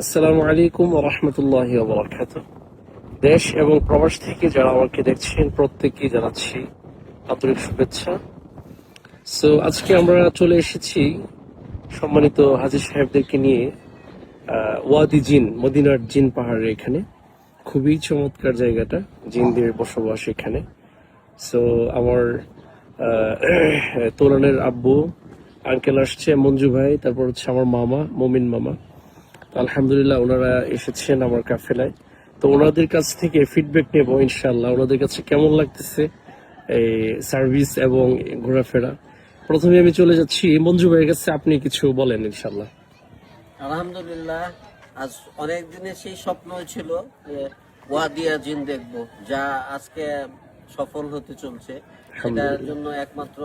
আসসালামু আলাইকুম ওয়া রাহমাতুল্লাহি ওয়া বারাকাতুহু। দেশ এবং প্রবাস থেকে যারা আমাকে দেখছেন প্রত্যেককেই জানাচ্ছি আন্তরিক শুভেচ্ছা। আজকে আমরা চলে এসেছি সম্মানিত হাজী সাহেবদেরকে নিয়ে ওয়াদি জিন, মদিনার জিন পাহাড়ের এখানে। খুবই চমৎকার জায়গাটা, জিনদের বসবাস এখানে। সো আমার তোরানের আব্বু আঙ্কেল আসছে, মঞ্জু ভাই, তারপর হচ্ছে আমার মামা মমিন মামা। আলহামদুলিল্লাহ ওনারা এসেছেন আমার কাফেলায়। তো ওনাদের কাছ থেকে ফিডব্যাক নেবো ইনশাল্লাহ, ওনাদের কাছে কেমন লাগতেছে এই সার্ভিস এবং ঘোরাফেরা। প্রথমে আমি চলে যাচ্ছি মঞ্জু ভাইয়ের কাছে, আপনি কিছু বলেন ইনশাল্লাহ। আলহামদুলিল্লাহ, আজ অনেক দিনের সেই স্বপ্ন ছিল যে ওয়াদিয়া জিন দেখব, যা আজকে সফল হতে চলছে। সেটার জন্য একমাত্র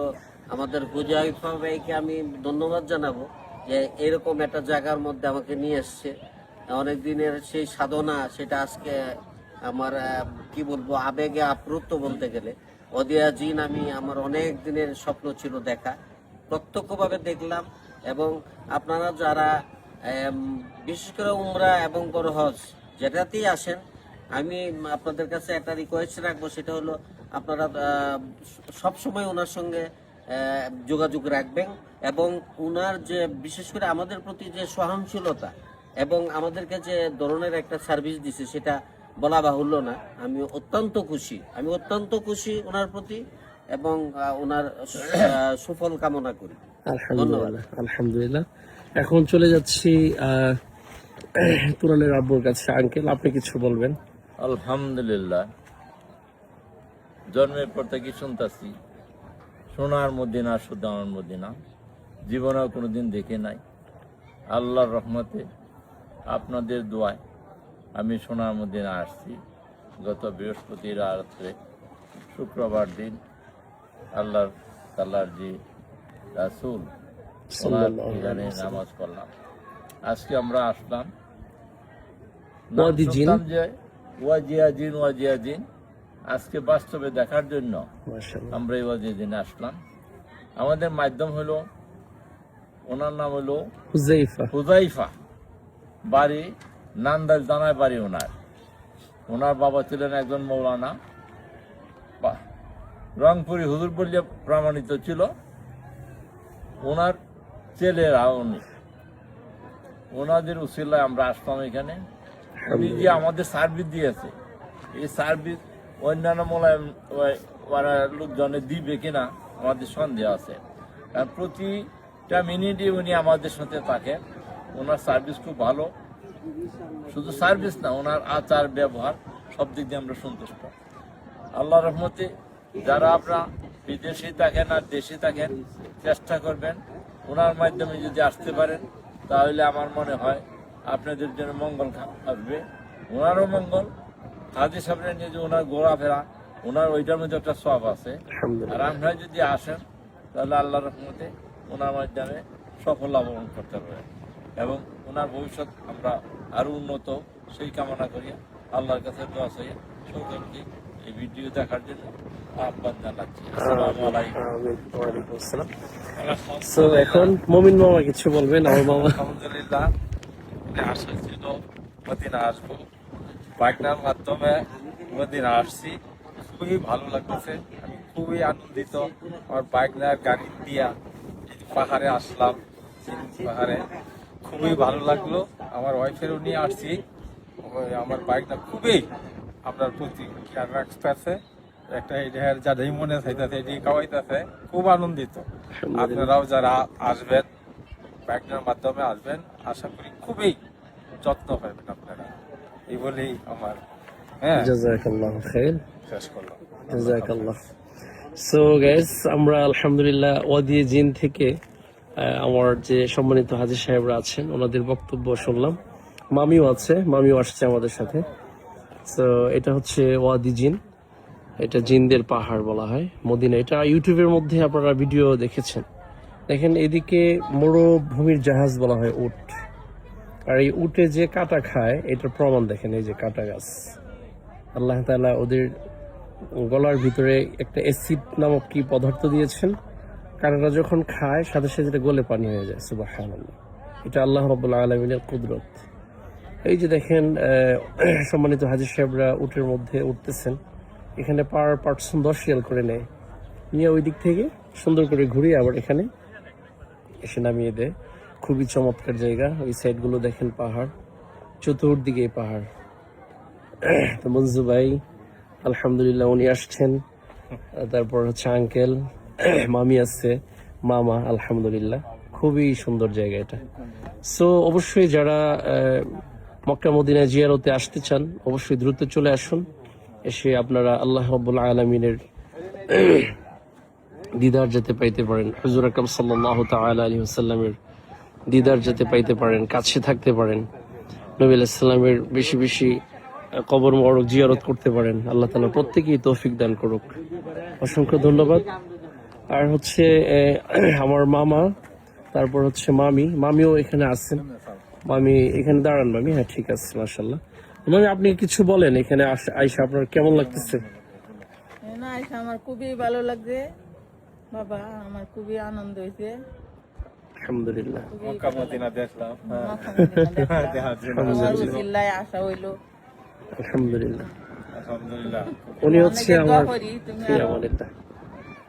আমাদের হুজাইফা ভাইকে আমি ধন্যবাদ জানাবো যে এরকম একটা জায়গার মধ্যে আমাকে নিয়ে এসছে। অনেক দিনের সেই সাধনা, সেটা আজকে আমার কি বলবো, আবেগে আপ্লুত বলতে গেলে। ওয়াদিয়া জিন আমার অনেক দিনের স্বপ্ন ছিল দেখা, প্রত্যক্ষভাবে দেখলাম। এবং আপনারা যারা বিশেষ করে উমরা এবং বড় হজ যেটাতেই আসেন, আমি আপনাদের কাছে একটা রিকোয়েস্ট রাখবো, সেটা হলো আপনারা সব সময় ওনার সঙ্গে যোগাযোগ রাখবেন। এবং ওনার যে বিশেষ করে আমাদের প্রতি যে সহনশীলতা এবং আমাদেরকে যে ধরনের একটা সার্ভিস দিছে, সেটা বলা বাহুল্য না। আমি অত্যন্ত খুশি ওনার প্রতি, এবং ওনার সুফল কামনা করি। আলহামদুলিল্লাহ আলহামদুলিল্লাহ। এখন চলে যাচ্ছি তুরানের আব্বুর কাছে। আঙ্কেল, আপনি কিছু বলবেন। আলহামদুলিল্লাহ, জন্মের পর থেকে শুনতেছি সোনার মদিনা, শুধু আমার মদিনা, জীবনেও কোনোদিন দেখে নাই। আল্লাহর রহমতে, আপনাদের দোয়ায় আমি সোনার মদিনা আসছি। গত বৃহস্পতির রাত্রে, শুক্রবার দিন আল্লাহর তাআলার যে রাসূল এখানে নামাজ পড়লাম। আজকে আমরা আসলাম ওয়াদি জিন, যে ওয়াজিয়া জিন আজকে বাস্তবে দেখার জন্য মাশাআল্লাহ। আমরা এই ওয়াজিয়া জিনে আসলাম। আমাদের মাধ্যম হলো, ওনার নাম হলো হুজাইফা, বাড়ি নান্দাইল দানায় বাড়ি ওনার বাবা ছিলেন একজন মৌলানা, রংপুরি হুজুর বললে প্রমাণিত ছিল। ওনার ছেলেরা ওনাদের উসিলায় আমরা আসলাম এখানে। উনি যে আমাদের সার্ভিস দিয়েছে, এই সার্ভিস অন্যান্য লোকজনে দিবে কিনা আমাদের সন্দেহ আছে, কারণ প্রতিটা মিনিটে উনি আমাদের সাথে থাকেন। ওনার সার্ভিস খুব ভালো, শুধু সার্ভিস না, ওনার আচার ব্যবহার সব দিক দিয়ে আমরা সন্তুষ্ট। আল্লাহ রহমতে যারা আপনারা বিদেশে থাকেন আর দেশে থাকেন, চেষ্টা করবেন ওনার মাধ্যমে যদি আসতে পারেন, তাহলে আমার মনে হয় আপনাদের জন্য মঙ্গল আসবে, ওনারও মঙ্গল। হাজী সাহেবের নিয়ে যে ওনার ঘোরাফেরা, ওনার ওইটার মধ্যে একটা সব আছে। আর আপনারা যদি আসেন, তাহলে আল্লাহ রহমতে ওনার মাধ্যমে সফল লাভবান করতে পারেন, এবং ওনার ভবিষ্যৎ আমরা আরো উন্নত সেই কামনা করি। আল্লাহর কাছে দোয়া চাই সকলকে এই ভিডিও দেখার জন্য আহ্বান জানাচ্ছি। আসসালামু আলাইকুম। এখন মমিন মামা কিছু বলবেন। আমার মামা আলহামদুলিল্লাহ, আশা ছিল মদিনা আসবো, বাইকনার মাধ্যমে মদিনা আসছি। খুবই ভালো লাগতেছে, আমি খুবই আনন্দিত। আমার বাইকনার গাড়ি দিয়া পাহাড়ে আসলাম, পাহাড়ে খুবই ভালো লাগলো। আমার ওয়াইফেরও নিয়ে আসছি। আমার বাইকটা খুবই আপনার প্রতি খেয়াল রাখতেছে, একটা যাদের মনে চাইতেছে এটি খাওয়াইতেছে, খুব আনন্দিত। আপনারাও যারা আসবেন, বাইকটার মাধ্যমে আসবেন, আশা করি খুবই যত্ন পাবেন আপনারা। এই বলেই আমার জাযাকাল্লাহু খাইর। শেষ করলাম। জাযাকাল্লাহ। সো গাইস, আমরা আলহামদুলিল্লাহ ওয়াদি জিন থেকে আমার যে সম্মানিত হাজী সাহেবরা আছেন, ওনাদের বক্তব্য শুনলাম। মামিও আছে, মামিও আসছে আমাদের সাথে। সো এটা হচ্ছে ওয়াদি জিন, এটা জিনদের পাহাড় বলা হয় মদিনা। এটা ইউটিউবের মধ্যে আপনারা ভিডিও দেখেছেন। দেখেন, এদিকে মরুভূমির জাহাজ বলা হয় উট, আর এই উটে যে কাটা খায় এটার প্রমাণ দেখেন, এই যে কাটা গাছ। আল্লাহ তাআলা ওদের গলার ভিতরে একটা অ্যাসিড নামক কি পদার্থ দিয়েছেন, কাটাটা যখন খায় সাথে সাথে এটা গলে পানি হয়ে যায়। সুবহানাল্লাহ, এটা আল্লাহ রাব্বুল আলামিনের কুদরত। এই যে দেখেন সম্মানিত হাজী সাহেবরা উটের মধ্যে উঠতেছেন। এখানে পার পার্সন 10 রিয়াল করে নেয়, নিয়ে ওই দিক থেকে সুন্দর করে ঘুরিয়ে আবার এখানে এসে নামিয়ে দেয়। খুবই চমৎকার জায়গা। ওই সাইডগুলো দেখেন পাহাড়, চতুর্দিকে পাহাড়। তো মঞ্জু ভাই আলহামদুলিল্লাহ উনি আসছেন, তারপর হচ্ছে আঙ্কেল, মামি আছে, মামা, আলহামদুলিল্লাহ খুবই সুন্দর জায়গা এটা। সো অবশ্যই যারা মক্কা মদিনা জিয়ারতে আসতে চান অবশ্যই দ্রুত চলে আসুন, এসে আপনারা আল্লাহ রাব্বুল আলামিনের দিদার যেতে পাইতে পারেন, হুজুর আকরাম সাল্লাল্লাহু তাআলা আলাইহি ওয়াসাল্লামের দিদার যেতে পাইতে পারেন, কাছে থাকতে পারেন, নবী আলাইহিস সালামের বেশি বেশি কবর মোবারক জিয়ারত করতে পারেন। আল্লাহ তাআলা প্রত্যেকেই তৌফিক দান করুক। অসংখ্য ধন্যবাদ। আর হচ্ছে আমার মামা, তারপর হচ্ছে মামিও এখানে আছেন। মামি এখানে দাঁড়ান মামি, হ্যাঁ ঠিক আছে মাশাআল্লাহ। মামি আপনি কিছু বলেন, এখানে আইসা আপনার কেমন লাগতেছে? না আইসা আমার খুবই ভালো লাগছে বাবা, আমার খুবই আনন্দ হয়েছে। আলহামদুলিল্লাহ। মক্কা মদিনা দেখলাম, আমার উসিলায় আসা হইলো। আলহামদুলিল্লাহ। আলহামদুলিল্লাহ। উনি হচ্ছে আমার করি তুমি ফি আমানিল্লাহ।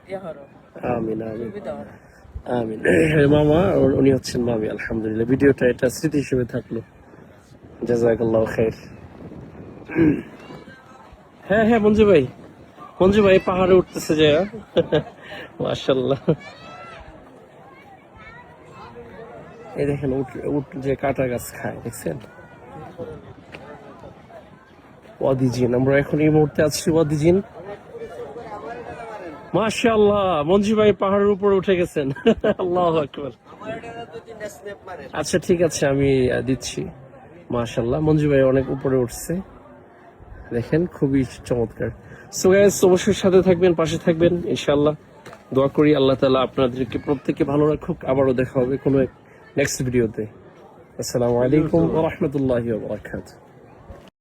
ইয়ে করো, আমিন আমিন সুবিধা করো। আমিন। মামা উনি হচ্ছেন মামি। আলহামদুলিল্লাহ, ভিডিওটা এটা স্মৃতি হিসেবে থাকলো। জাযাকাল্লাহু খাইর। হ্যাঁ হ্যাঁ মঞ্জু ভাই পাহাড়ে উঠতেছে যে, মাশাআল্লাহ। এই দেখেন উট যে কাটা গাছ খায়, দেখছেন? ওয়াদি জিন, আমরা এখন এই মুহূর্তে আছি ওয়াদি জিন। মাশাআল্লাহ, মঞ্জু ভাই পাহাড়ের উপরে উঠে গেছেন। আল্লাহু আকবার। আচ্ছা ঠিক আছে, আমি দিচ্ছি। মাশাআল্লাহ, মঞ্জু ভাই অনেক উপরে উঠছে, দেখেন খুবই চমৎকার। সো গাইস অবশ্যই সাথে থাকবেন, পাশে থাকবেন ইনশাআল্লাহ। দোয়া করি আল্লাহ তাআলা আপনাদেরকে প্রত্যেককে ভালো রাখুক। আবারও দেখা হবে কোনো নেক্সট ভিডিওতে। আসসালামু আলাইকুম ওয়া রাহমাতুল্লাহি ওয়া বারাকাতুহু।